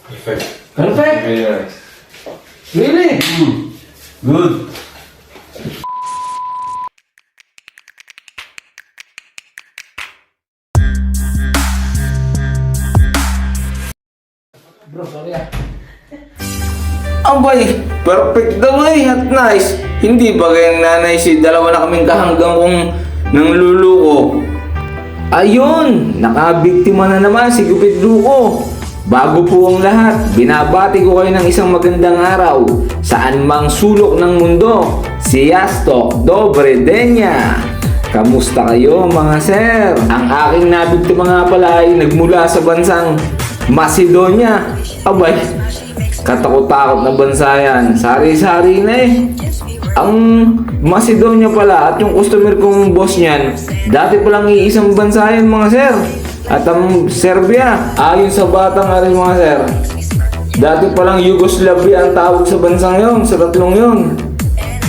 Perfect. Perfect? Very nice. Really? Good. Bro, sorry ah. Abay, perfect daw at nice. Hindi ba kayang nanay si dalawa na kaming kahanggang kong nangluluko? Ayun, nakabiktima na naman si Gupit Duko. Bago po ang lahat, binabati ko kayo ng isang magandang araw. Saan mang sulok ng mundo, Siyastok Dobre Denya. Kamusta kayo mga sir? Ang aking nabiktima nga pala ay nagmula sa bansang Macedonia. Abay, katakot-takot na bansa yan. Sari-sari na eh. Ang Macedonia pala at yung customer kong boss niyan, dati palang iisang bansa yan mga sir. At ang Serbia, ayon sa batang arin mga sir, dati palang Yugoslavia ang tawag sa bansang yon, sa tatlong yon.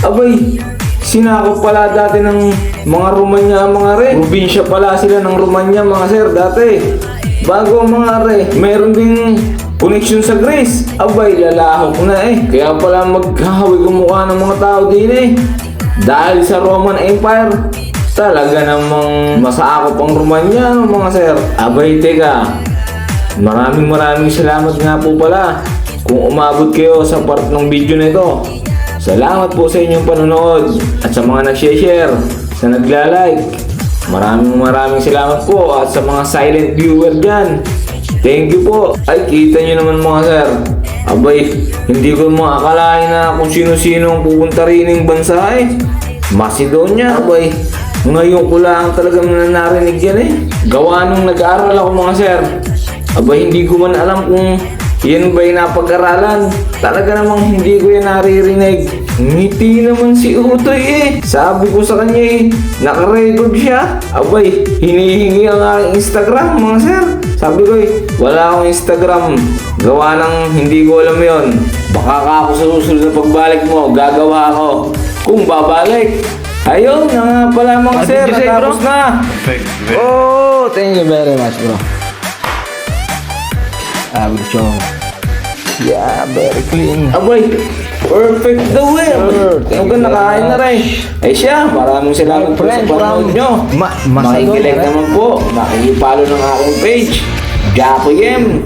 Abay, sinakop pala dati ng mga Romanya ang mga re. Probinsya pala sila ng Romanya mga sir dati. Bago ang mga re, meron ding connection sa Greece. Abay, lalahok na eh. Kaya pala maghahawig ang mukha ng mga tao din eh. Dahil sa Roman Empire, talaga namang masaakop ang Romanya mga sir. Abay, teka. Maraming salamat nga po pala kung umabot kayo sa part ng video na ito. Salamat po sa inyong panonood at sa mga nag-share, sa nagla-like. Maraming salamat po at sa mga silent viewer dyan. Thank you po. Ay, kita nyo naman mga sir. Abay, hindi ko makakalain na kung sino-sino ang pupunta rin ng bansa eh. Macedonia, abay. Ngayon ko lang talagang narinig yan eh. Gawa nung nag-aaral ako mga sir. Abay, hindi ko man alam kung yan ba'y napag-aralan. Talaga namang hindi ko yan naririnig. Ngiti naman si Utoy eh. Sabi ko sa kanya eh, nakarecord siya. Abay, hinihingi ang aking Instagram mga sir. Sabi ko eh, wala akong Instagram. Gawa ng hindi ko alam yon. Baka ka ako sa susunod na pagbalik mo, gagawa ako. Kung babalik. Ayun na nga pala mga sir, natapos na. Perfect. Oh, thank you very much bro. Good show. Yeah, very clean. Abay, perfect daw eh. Ang ganda nakain na rin. Ay siya, maraming salamat po sa panonood nyo. Makikilig naman po. Makikipalo ng aking page. Jaco Yem.